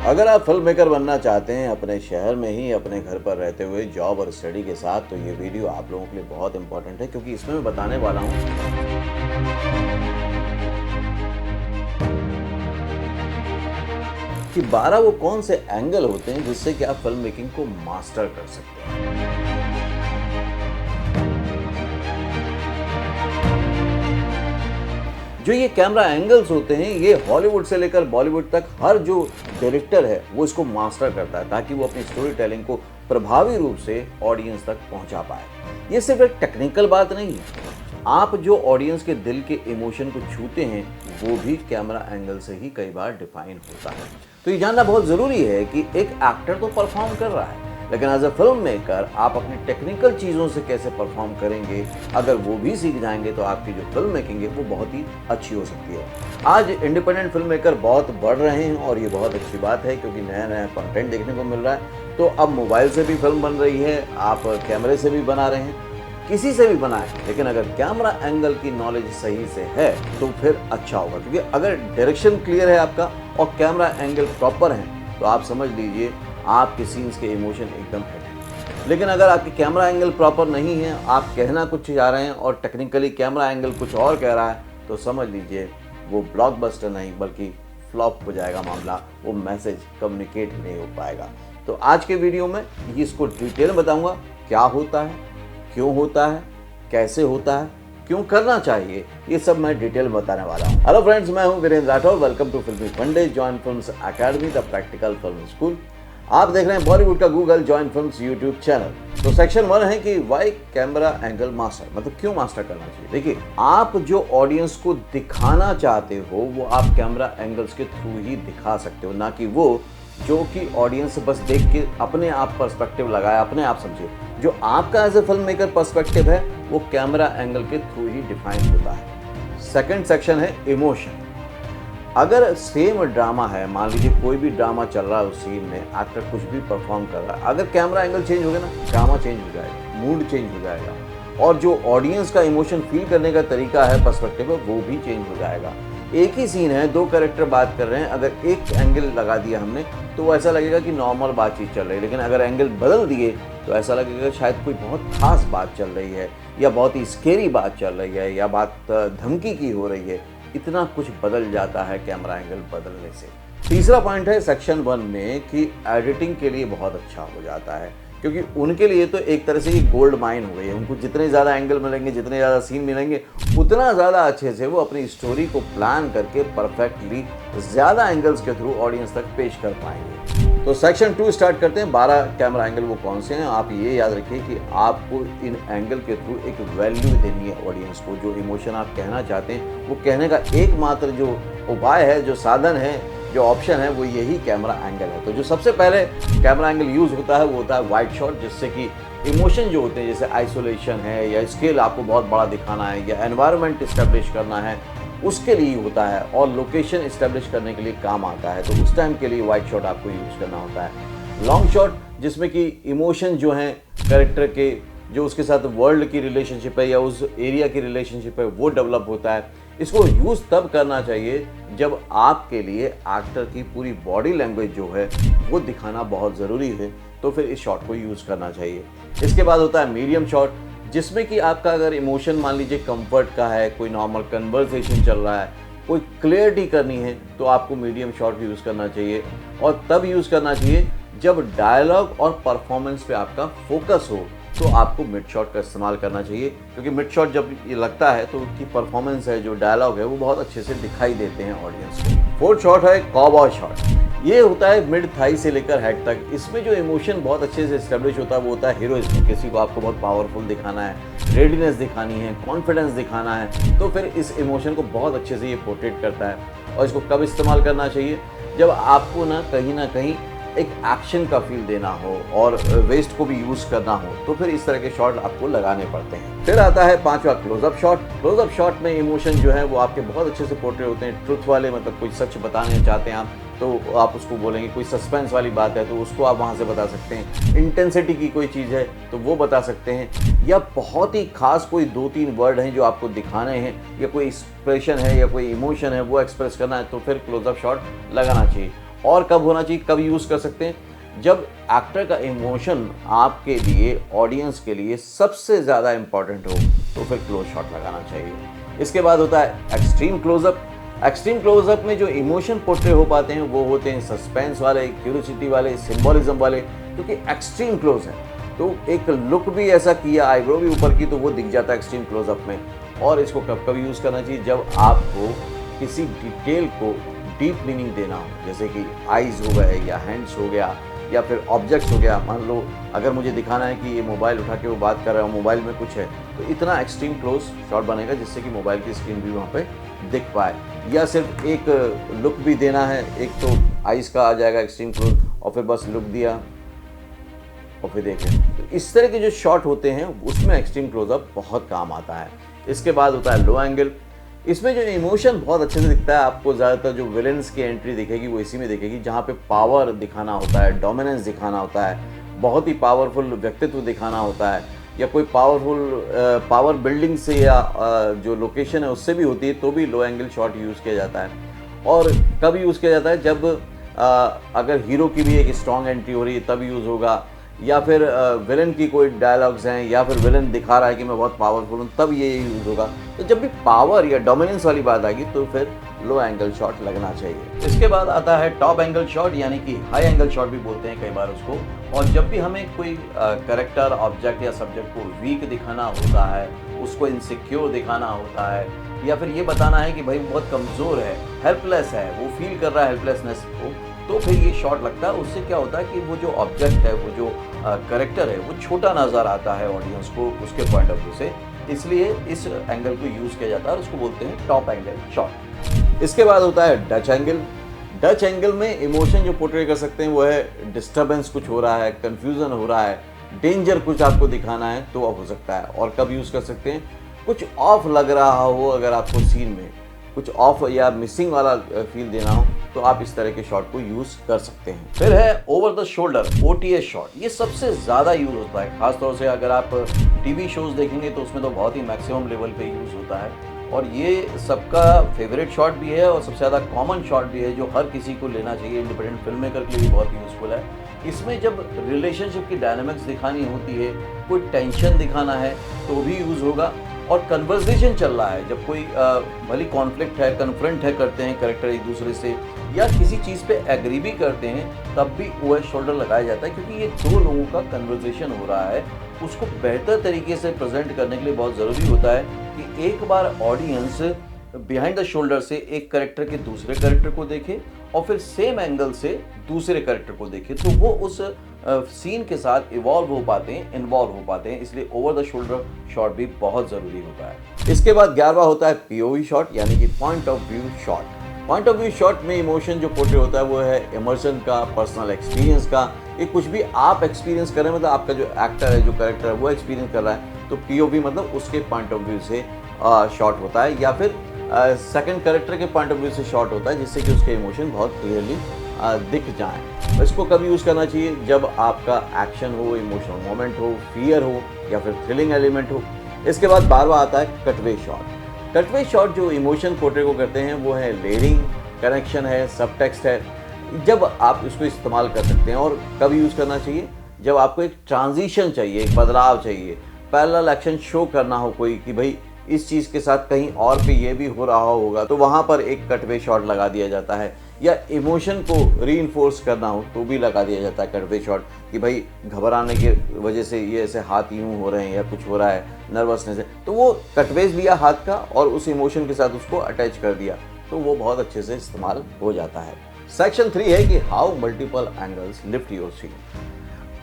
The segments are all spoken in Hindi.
अगर आप फिल्म मेकर बनना चाहते हैं अपने शहर में ही अपने घर पर रहते हुए जॉब और स्टडी के साथ, तो ये वीडियो आप लोगों के लिए बहुत इंपॉर्टेंट है, क्योंकि इसमें मैं बताने वाला हूँ कि 12 वो कौन से एंगल होते हैं जिससे कि आप फिल्म मेकिंग को मास्टर कर सकते हैं। जो ये कैमरा एंगल्स होते हैं, ये हॉलीवुड से लेकर बॉलीवुड तक हर जो डायरेक्टर है वो इसको मास्टर करता है, ताकि वो अपनी स्टोरी टेलिंग को प्रभावी रूप से ऑडियंस तक पहुंचा पाए। ये सिर्फ एक टेक्निकल बात नहीं है, आप जो ऑडियंस के दिल के इमोशन को छूते हैं वो भी कैमरा एंगल से ही कई बार डिफाइन होता है। तो ये जानना बहुत ज़रूरी है कि एक एक्टर तो परफॉर्म कर रहा है, लेकिन एज ए फिल्म मेकर आप अपनी टेक्निकल चीज़ों से कैसे परफॉर्म करेंगे, अगर वो भी सीख जाएंगे तो आपकी जो फिल्म मेकिंग है वो बहुत ही अच्छी हो सकती है। आज इंडिपेंडेंट फिल्म मेकर बहुत बढ़ रहे हैं और ये बहुत अच्छी बात है, क्योंकि नया नया कंटेंट देखने को मिल रहा है। तो अब मोबाइल से भी फिल्म बन रही है, आप कैमरे से भी बना रहे हैं, किसी से भी बनाएं, लेकिन अगर कैमरा एंगल की नॉलेज सही से है तो फिर अच्छा होगा। क्योंकि अगर डायरेक्शन क्लियर है आपका और कैमरा एंगल प्रॉपर है तो आप समझ लीजिए आपके सीन्स के इमोशन एकदम हिट हैं। लेकिन अगर आपकी कैमरा एंगल प्रॉपर नहीं है, आप कहना कुछ जा रहे हैं और टेक्निकली कैमरा एंगल कुछ और कह रहा है, तो समझ लीजिए वो ब्लॉकबस्टर नहीं बल्कि फ्लॉप हो जाएगा मामला, वो मैसेज कम्युनिकेट नहीं हो पाएगा। तो आज के वीडियो में ये इसको डिटेल बताऊंगा, क्या होता है, क्यों होता है, कैसे होता है, क्यों करना चाहिए, ये सब मैं डिटेल बताने वाला हूँ। हेलो फ्रेंड्स, मैं हूँ वीरेंद्र राठौर। वेलकम टू फिल्मी फंडे joint films academy, the practical film school. आप देख रहे हैं बॉलीवुड का Google joint films YouTube channel. तो सेक्शन 1 है कि वाई कैमरा एंगल मास्टर, मतलब क्यों मास्टर करना चाहिए। देखिए, आप जो ऑडियंस को दिखाना चाहते हो वो आप कैमरा एंगल्स के थ्रू ही दिखा सकते हो, ना कि वो जो कि ऑडियंस बस देख के अपने आप पर्सपेक्टिव लगाया, अपने आप समझे। जो आपका as a film maker perspective है वो कैमरा एंगल के थ्रू ही डिफाइन होता है। सेकंड सेक्शन है इमोशन। अगर सेम ड्रामा है, मान लीजिए कोई भी ड्रामा चल रहा है, उस सीन में एक्टर कुछ भी परफॉर्म कर रहा है, अगर कैमरा एंगल चेंज हो गया ना, ड्रामा चेंज हो जाएगा, मूड चेंज हो जाएगा, और जो ऑडियंस का इमोशन फील करने का तरीका है, पर्सपेक्टिव है, वो भी चेंज हो जाएगा। एक ही सीन है, दो कैरेक्टर बात कर रहे हैं, अगर एक एंगल लगा दिया हमने तो वो ऐसा लगेगा कि नॉर्मल बातचीत चल रही है, लेकिन अगर एंगल बदल दिए तो ऐसा लगेगा शायद कोई बहुत खास बात चल रही है, या बहुत ही स्केरी बात चल रही है, या बात धमकी की हो रही है। इतना कुछ बदल जाता है कैमरा एंगल बदलने से। तीसरा पॉइंट है सेक्शन 1 में कि एडिटिंग के लिए बहुत अच्छा हो जाता है, क्योंकि उनके लिए तो एक तरह से ये गोल्ड माइन हो गई है। उनको जितने ज़्यादा एंगल मिलेंगे, जितने ज़्यादा सीन मिलेंगे, उतना ज़्यादा अच्छे से वो अपनी स्टोरी को प्लान करके परफेक्टली ज़्यादा एंगल्स के थ्रू ऑडियंस तक पेश कर पाएंगे। तो सेक्शन 2 स्टार्ट करते हैं। 12 कैमरा एंगल वो कौन से हैं। आप ये याद रखिए कि आपको इन एंगल के थ्रू एक वैल्यू देनी है ऑडियंस को। जो इमोशन आप कहना चाहते हैं वो कहने का एकमात्र जो उपाय है, जो साधन है, जो ऑप्शन है, वो यही कैमरा एंगल है। तो जो सबसे पहले कैमरा एंगल यूज़ होता है वो होता है वाइड शॉट, जिससे कि इमोशन जो होते हैं, जैसे आइसोलेशन है या स्केल आपको बहुत बड़ा दिखाना है या एनवायरनमेंट इस्टेब्लिश करना है, उसके लिए होता है, और लोकेशन इस्टेब्लिश करने के लिए काम आता है। तो उस टाइम के लिए वाइड शॉट आपको यूज़ करना होता है। लॉन्ग शॉट, जिसमें कि इमोशन जो हैं कैरेक्टर के, जो उसके साथ वर्ल्ड की रिलेशनशिप है या उस एरिया की रिलेशनशिप है, वो डेवलप होता है। इसको यूज़ तब करना चाहिए जब आपके लिए एक्टर की पूरी बॉडी लैंग्वेज जो है वो दिखाना बहुत ज़रूरी है, तो फिर इस शॉट को यूज़ करना चाहिए। इसके बाद होता है मीडियम शॉट, जिसमें कि आपका अगर इमोशन मान लीजिए कंफर्ट का है, कोई नॉर्मल कन्वर्सेशन चल रहा है, कोई क्लियरिटी करनी है, तो आपको मीडियम शॉट यूज़ करना चाहिए। और तब यूज़ करना चाहिए जब डायलॉग और परफॉर्मेंस पे आपका फोकस हो, तो आपको मिड शॉट का इस्तेमाल करना चाहिए, क्योंकि मिड शॉट जब ये लगता है तो उसकी परफॉर्मेंस है, जो डायलॉग है, वो बहुत अच्छे से दिखाई देते हैं ऑडियंस को। फोर्थ शॉट है कॉबॉय शॉट। ये होता है मिड थाई से लेकर हेड तक। इसमें जो इमोशन बहुत अच्छे से एस्टेब्लिश होता है वो होता है हीरोइज्म। किसी को आपको बहुत पावरफुल दिखाना है, रेडीनेस दिखानी है, कॉन्फिडेंस दिखाना है, तो फिर इस इमोशन को बहुत अच्छे से ये पोर्ट्रेट करता है। और इसको कब इस्तेमाल करना चाहिए, जब आपको ना कहीं एक एक्शन का फील देना हो और वेस्ट को भी यूज़ करना हो, तो फिर इस तरह के शॉट आपको लगाने पड़ते हैं। फिर आता है 5वां क्लोजअप शॉट। क्लोजअप शॉट में इमोशन जो है वो आपके बहुत अच्छे से पोर्ट्रेट होते हैं, ट्रुथ वाले, मतलब कोई सच बताने चाहते हैं आप तो आप उसको बोलेंगे, कोई सस्पेंस वाली बात है तो उसको आप वहाँ से बता सकते हैं, इंटेंसिटी की कोई चीज़ है तो वो बता सकते हैं, या बहुत ही खास कोई 2-3 वर्ड हैं जो आपको दिखाने हैं, या कोई एक्सप्रेशन है या कोई इमोशन है वो एक्सप्रेस करना है, तो फिर क्लोजअप शॉट लगाना चाहिए। और कब होना चाहिए, कब यूज़ कर सकते हैं, जब एक्टर का इमोशन आपके लिए, ऑडियंस के लिए सबसे ज़्यादा इम्पॉर्टेंट हो, तो फिर क्लोज शॉट लगाना चाहिए। इसके बाद होता है एक्सट्रीम क्लोजअप। एक्सट्रीम क्लोजअप में जो इमोशन पोर्ट्रे हो पाते हैं वो होते हैं सस्पेंस वाले, क्यूरियोसिटी वाले, सिंबॉलिज्म वाले, क्योंकि एक्सट्रीम क्लोज है। तो एक लुक भी ऐसा किया, आईब्रो भी ऊपर की, तो वो दिख जाता है एक्सट्रीम क्लोजअप में। और इसको कब कब यूज़ करना चाहिए, जब आपको किसी डिटेल को डीप मीनिंग देना हो, जैसे कि आईज हो गए या हैंड्स हो गया या फिर ऑब्जेक्ट्स हो गया। मान लो अगर मुझे दिखाना है कि ये मोबाइल उठा के वो बात कर रहा है, मोबाइल में कुछ है, तो इतना एक्सट्रीम क्लोज शॉट बनेगा जिससे कि मोबाइल की स्क्रीन भी वहाँ पे दिख पाए। या सिर्फ एक लुक भी देना है, एक तो आइज़ का आ जाएगा एक्सट्रीम क्लोज और फिर बस लुक दिया और फिर देखें। तो इस तरह के जो शॉट होते हैं उसमें एक्सट्रीम क्लोजअप बहुत काम आता है। इसके बाद होता है लो एंगल। इसमें जो इमोशन बहुत अच्छे से दिखता है, आपको ज़्यादातर जो विलेंस की एंट्री दिखेगी वो इसी में दिखेगी, जहाँ पे पावर दिखाना होता है, डोमिनेंस दिखाना होता है, बहुत ही पावरफुल व्यक्तित्व दिखाना होता है, या कोई पावर बिल्डिंग से या जो लोकेशन है उससे भी होती है, तो भी लो एंगल शॉट यूज़ किया जाता है। और कब यूज़ किया जाता है, जब अगर हीरो की भी एक स्ट्रॉन्ग एंट्री हो रही है तब यूज़ होगा, या फिर विलन की कोई डायलॉग्स हैं, या फिर विलन दिखा रहा है कि मैं बहुत पावरफुल हूँ, तब ये यूज़ होगा। तो जब भी पावर या डोमिनेंस वाली बात आएगी तो फिर लो एंगल शॉट लगना चाहिए। इसके बाद आता है टॉप एंगल शॉट, यानी कि हाई एंगल शॉट भी बोलते हैं कई बार उसको। और जब भी हमें कोई कैरेक्टर, ऑब्जेक्ट या सब्जेक्ट को वीक दिखाना होता है, उसको इनसिक्योर दिखाना होता है, या फिर ये बताना है कि भाई वो बहुत कमज़ोर है, हेल्पलेस है, वो फील कर रहा है हेल्पलेसनेस को, तो फिर ये शॉट लगता है। उससे क्या होता है कि वो जो ऑब्जेक्ट है, वो जो कैरेक्टर है, वो छोटा नज़र आता है ऑडियंस को उसके पॉइंट ऑफ व्यू से, इसलिए इस एंगल को यूज़ किया जाता है और उसको बोलते हैं टॉप एंगल शॉट। इसके बाद होता है डच एंगल। डच एंगल में इमोशन जो पोर्ट्रे कर सकते हैं वो है डिस्टर्बेंस कुछ हो रहा है, कन्फ्यूज़न हो रहा है, डेंजर कुछ आपको दिखाना है, तो अब हो सकता है। और कब यूज़ कर सकते हैं, कुछ ऑफ लग रहा हो, अगर आपको सीन में कुछ ऑफ या मिसिंग वाला फील देना हो, तो आप इस तरह के शॉट को यूज़ कर सकते हैं। फिर है over the shoulder, OTS shot. ये सबसे ज़्यादा यूज़ होता है, खासतौर से अगर आप टीवी शोज़ देखेंगे तो उसमें तो बहुत ही मैक्सिमम लेवल पे यूज़ होता है। और ये सबका फेवरेट शॉट भी है और सबसे ज़्यादा कॉमन शॉट भी है, जो हर किसी को लेना चाहिए, इंडिपेंडेंट फिल्म मेकर के लिए भी बहुत यूज़फुल है। इसमें जब रिलेशनशिप की डायनामिक्स दिखानी होती है, कोई टेंशन दिखाना है, तो भी यूज़ होगा। और कन्वर्सेशन चल रहा है, जब कोई भली कॉन्फ्लिक्ट है, कन्फ्रंट है करते हैं कैरेक्टर एक दूसरे से, या किसी चीज़ पे एग्री भी करते हैं, तब भी OS शोल्डर लगाया जाता है, क्योंकि ये दो लोगों का कन्वर्सेशन हो रहा है, उसको बेहतर तरीके से प्रेजेंट करने के लिए बहुत ज़रूरी होता है कि एक बार ऑडियंस बिहाइंड द शोल्डर से एक कैरेक्टर के दूसरे कैरेक्टर को देखे और फिर सेम एंगल से दूसरे कैरेक्टर को देखे, तो वो उस सीन के साथ इवॉल्व हो पाते हैं, इन्वॉल्व हो पाते हैं। इसलिए ओवर द शोल्डर शॉट भी बहुत ज़रूरी होता है। इसके बाद 11वां होता है POV शॉट, यानी कि point of view shot. Point of view shot में इमोशन जो पोर्ट्रे होता है वो है इमर्शन का, पर्सनल एक्सपीरियंस का। ये कुछ भी आप एक्सपीरियंस कर रहे हैं, मतलब आपका जो एक्टर है, जो कैरेक्टर है, वो एक्सपीरियंस कर रहा है, तो POV मतलब उसके पॉइंट ऑफ व्यू से शॉट होता है, या फिर सेकंड कैरेक्टर के पॉइंट ऑफ व्यू से शॉट होता है, जिससे कि उसके इमोशन बहुत क्लियरली दिख जाएं। इसको कब यूज़ करना चाहिए, जब आपका एक्शन हो, इमोशनल मोमेंट हो, फियर हो, या फिर थ्रिलिंग एलिमेंट हो। इसके बाद 12वां आता है कटवे शॉट। कटवे शॉट जो इमोशन पोर्ट्रे को करते हैं वो है लेयरिंग, कनेक्शन है, सबटेक्स्ट है, जब आप इसको इस्तेमाल कर सकते हैं। और कब यूज़ करना चाहिए, जब आपको एक ट्रांजिशन चाहिए, एक बदलाव चाहिए, पैरेलल एक्शन शो करना हो कोई, कि भाई इस चीज़ के साथ कहीं और पे ये भी हो रहा होगा, तो वहाँ पर एक कटवे शॉट लगा दिया जाता है। या इमोशन को रीइंफोर्स करना हो तो भी लगा दिया जाता है कटवे शॉट, कि भाई घबराने की वजह से ये ऐसे हाथ यूँ हो रहे हैं या कुछ हो रहा है, नर्वसनेस है, तो वो कटवेज लिया हाथ का और उस इमोशन के साथ उसको अटैच कर दिया, तो वो बहुत अच्छे से इस्तेमाल हो जाता है। सेक्शन 3 है कि how multiple angles lift your scene.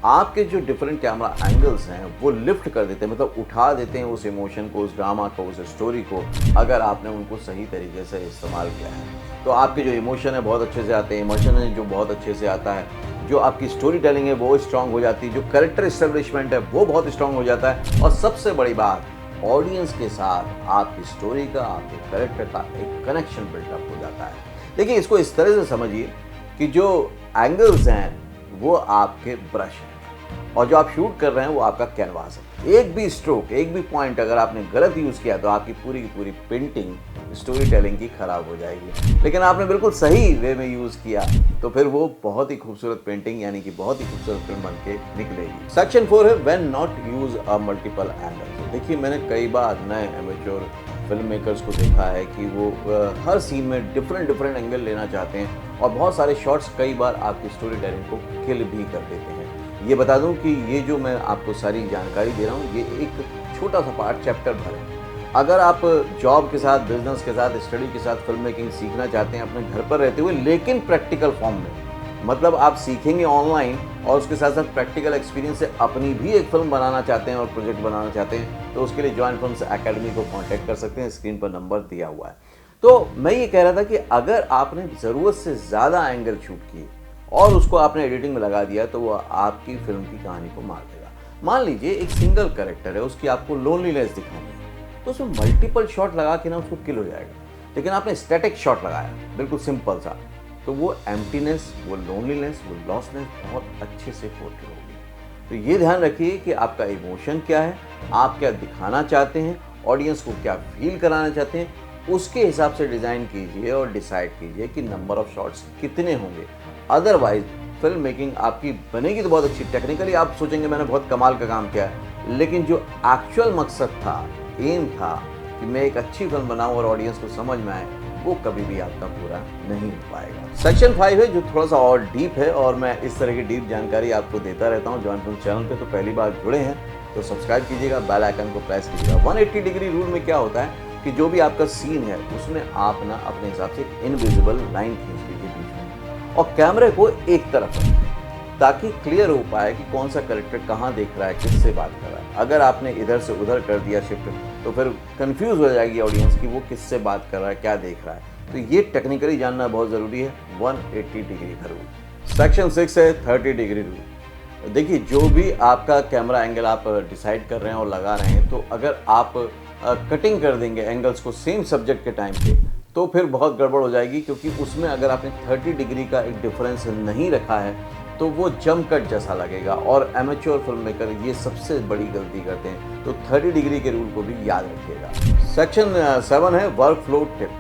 आपके जो डिफरेंट कैमरा एंगल्स हैं वो लिफ्ट कर देते हैं, मतलब उठा देते हैं उस इमोशन को, उस ड्रामा को, उस स्टोरी को, अगर आपने उनको सही तरीके से इस्तेमाल किया है। तो आपके जो इमोशन है बहुत अच्छे से आते हैं, इमोशन है जो बहुत अच्छे से आता है, जो आपकी स्टोरी टेलिंग है वो स्ट्रांग हो जाती है, जो कैरेक्टर एस्टेब्लिशमेंट है वो बहुत स्ट्रांग हो जाता है, और सबसे बड़ी बात, ऑडियंस के साथ आपकी स्टोरी का, आपके कैरेक्टर का एक कनेक्शन बिल्डअप हो जाता है। देखिए, इसको इस तरह से समझिए कि जो एंगल्स हैं वो आपके ब्रश हैं और जो आप शूट कर रहे हैं वो आपका कैनवास है। एक भी स्ट्रोक, एक भी पॉइंट अगर आपने गलत यूज़ किया तो आपकी पूरी की पूरी पेंटिंग स्टोरी टेलिंग की खराब हो जाएगी। लेकिन आपने बिल्कुल सही वे में यूज़ किया तो फिर वो बहुत ही खूबसूरत पेंटिंग यानी कि बहुत ही खूबसूरत फिल्म बन के निकलेगी। सेक्शन 4 है when not use a multiple angle. देखिए, मैंने कई बार नए एमेच्योर फिल्म मेकर्स को देखा है कि वो हर सीन में डिफरेंट एंगल लेना चाहते हैं और बहुत सारे शॉट्स कई बार आपकी स्टोरी टेलिंग को किल भी कर देते हैं। ये बता दूं कि ये जो मैं आपको सारी जानकारी दे रहा हूँ ये एक छोटा सा पार्ट चैप्टर भर है। अगर आप जॉब के साथ, बिजनेस के साथ, स्टडी के साथ फिल्म मेकिंग सीखना चाहते हैं अपने घर पर रहते हुए लेकिन प्रैक्टिकल फॉर्म में, मतलब आप सीखेंगे ऑनलाइन और उसके साथ साथ प्रैक्टिकल एक्सपीरियंस से अपनी भी एक फिल्म बनाना चाहते हैं और प्रोजेक्ट बनाना चाहते हैं तो उसके लिए जॉइन फिल्म्स एकेडमी को कांटेक्ट कर सकते हैं। स्क्रीन पर नंबर दिया हुआ है। तो मैं ये कह रहा था कि अगर आपने ज़रूरत से ज़्यादा एंगल शूट किए और उसको आपने एडिटिंग में लगा दिया तो वो आपकी फिल्म की कहानी को मार देगा। मान लीजिए एक सिंगल कैरेक्टर है, उसकी आपको लोनलीनेस दिखानी है तो उसमें मल्टीपल शॉट लगा के ना उसको किल हो जाएगा। लेकिन आपने स्टैटिक शॉट लगाया, बिल्कुल सिंपल सा, तो वो एम्प्टीनेस, वो लोनलीनेस, वो लॉसनेस बहुत अच्छे से पोर्ट्रे होगी। तो ये ध्यान रखिए कि आपका इमोशन क्या है, आप क्या दिखाना चाहते हैं, ऑडियंस को क्या फील कराना चाहते हैं, उसके हिसाब से डिज़ाइन कीजिए और डिसाइड कीजिए कि नंबर ऑफ शॉट्स कितने होंगे। अदरवाइज फिल्म मेकिंग आपकी बनेगी तो बहुत अच्छी, टेक्निकली आप सोचेंगे मैंने बहुत कमाल का काम किया है, लेकिन जो एक्चुअल मकसद था, एम था कि मैं एक अच्छी फिल्म बनाऊं और ऑडियंस को समझ में आए, वो कभी भी आपका पूरा नहीं हो पाएगा। सेक्शन 5 है जो थोड़ा सा और डीप है और मैं इस तरह की डीप जानकारी आपको देता रहता हूँ जॉइन फिल्म चैनल पे। तो पहली बार जुड़े हैं तो सब्सक्राइब कीजिएगा, बेल आइकन को प्रेस कीजिएगा। 180 डिग्री रूल में क्या होता है कि जो भी आपका सीन है उसमें आप ना अपने हिसाब से इनविजिबल लाइन खींच लीजिए बीच में और कैमरे को एक तरफ रखें ताकि क्लियर हो पाए कि कौन सा कैरेक्टर कहाँ देख रहा है, किससे बात कर रहा है। अगर आपने इधर से उधर कर दिया शिफ्ट तो फिर कंफ्यूज हो जाएगी ऑडियंस कि वो किससे बात कर रहा है, क्या देख रहा है। तो ये टेक्निकली जानना बहुत ज़रूरी है। 180 डिग्री का रूल। सेक्शन 6 है 30 डिग्री रूल। देखिए, जो भी आपका कैमरा एंगल आप डिसाइड कर रहे हैं और लगा रहे हैं, तो अगर आप कटिंग कर देंगे एंगल्स को सेम सब्जेक्ट के टाइम पे तो फिर बहुत गड़बड़ हो जाएगी, क्योंकि उसमें अगर आपने 30 डिग्री का एक डिफरेंस नहीं रखा है तो वो जंप कट जैसा लगेगा और एमेच्योर फिल्म मेकर ये सबसे बड़ी गलती करते हैं। तो 30 डिग्री के रूल को भी याद रखिएगा। सेक्शन 7 है वर्क फ्लो टिप।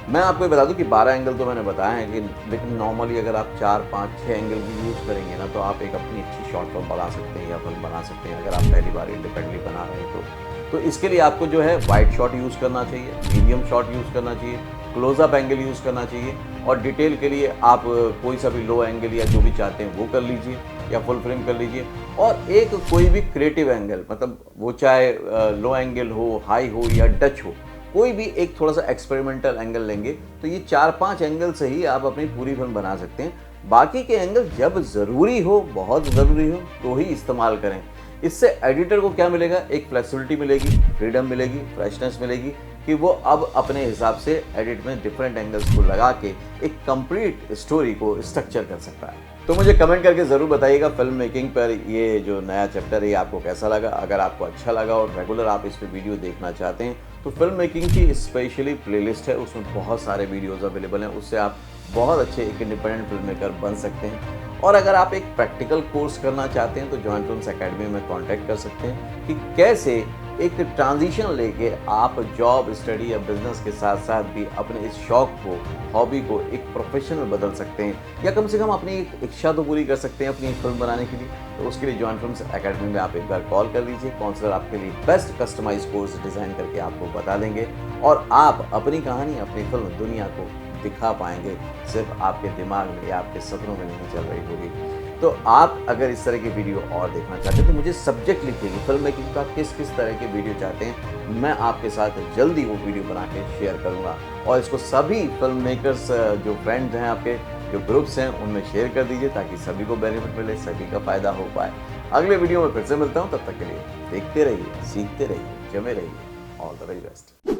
मैं आपको बता दूं कि 12 एंगल तो मैंने बताया है कि लेकिन नॉर्मली अगर आप 4, 5, 6 एंगल भी यूज़ करेंगे ना तो आप एक अपनी अच्छी शॉर्ट फिल्म बना सकते हैं या फिल्म बना सकते हैं अगर आप पहली बार इंडिपेंडेंटली बना रहे हैं तो इसके लिए आपको जो है वाइड शॉट यूज़ करना चाहिए, मीडियम शॉट यूज़ करना चाहिए, क्लोजअप एंगल यूज़ करना चाहिए और डिटेल के लिए आप कोई सा भी लो एंगल या जो भी चाहते हैं वो कर लीजिए या फुल फ्रेम कर लीजिए। और एक कोई भी क्रिएटिव एंगल, मतलब वो चाहे लो एंगल हो, हाई हो या टच हो, कोई भी एक थोड़ा सा एक्सपेरिमेंटल एंगल लेंगे तो ये 4-5 एंगल से ही आप अपनी पूरी फिल्म बना सकते हैं। बाकी के एंगल जब ज़रूरी हो, बहुत ज़रूरी हो तो ही इस्तेमाल करें। इससे एडिटर को क्या मिलेगा, एक फ्लेक्सिबिलिटी मिलेगी, फ्रीडम मिलेगी, फ्रेशनेस मिलेगी कि वो अब अपने हिसाब से एडिट में डिफरेंट एंगल्स को लगा के एक कंप्लीट स्टोरी को स्ट्रक्चर कर सकता है। तो मुझे कमेंट करके ज़रूर बताइएगा फिल्म मेकिंग पर ये जो नया चैप्टर है आपको कैसा लगा। अगर आपको अच्छा लगा और रेगुलर आप इस पर वीडियो देखना चाहते हैं तो फिल्म मेकिंग की स्पेशली प्लेलिस्ट है, उसमें बहुत सारे वीडियोज़ अवेलेबल हैं, उससे आप बहुत अच्छे एक इंडिपेंडेंट फिल्म मेकर बन सकते हैं। और अगर आप एक प्रैक्टिकल कोर्स करना चाहते हैं तो जॉइन फिल्म्स एकेडमी में कांटेक्ट कर सकते हैं कि कैसे एक ट्रांजिशन लेके आप जॉब, स्टडी या बिजनेस के साथ साथ भी अपने इस शौक को, हॉबी को एक प्रोफेशन में बदल सकते हैं या कम से कम अपनी एक इच्छा तो पूरी कर सकते हैं अपनी एक फिल्म बनाने के लिए। तो उसके लिए जॉइन फिल्म्स एकेडमी में आप एक बार कॉल कर लीजिए, काउंसलर आपके लिए बेस्ट कस्टमाइज कोर्स डिज़ाइन करके आपको बता देंगे और आप अपनी कहानी, अपनी फिल्म दुनिया को दिखा पाएंगे, सिर्फ आपके दिमाग में या आपके सपनों में नहीं चल रही होगी। तो आप अगर इस तरह की वीडियो और देखना चाहते हैं तो मुझे सब्जेक्ट लिखिए, फिल्म मेकिंग का किस किस तरह के वीडियो चाहते हैं, मैं आपके साथ जल्दी वो वीडियो बना के शेयर करूँगा। और इसको सभी फिल्म मेकर्स जो फ्रेंड्स हैं, आपके जो ग्रुप्स हैं, उनमें शेयर कर दीजिए ताकि सभी को बेनिफिट मिले, सभी का फ़ायदा हो पाए। अगले वीडियो में फिर से मिलता हूँ, तब तक के लिए देखते रहिए, सीखते रहिए, जमे रहिए। All the very best.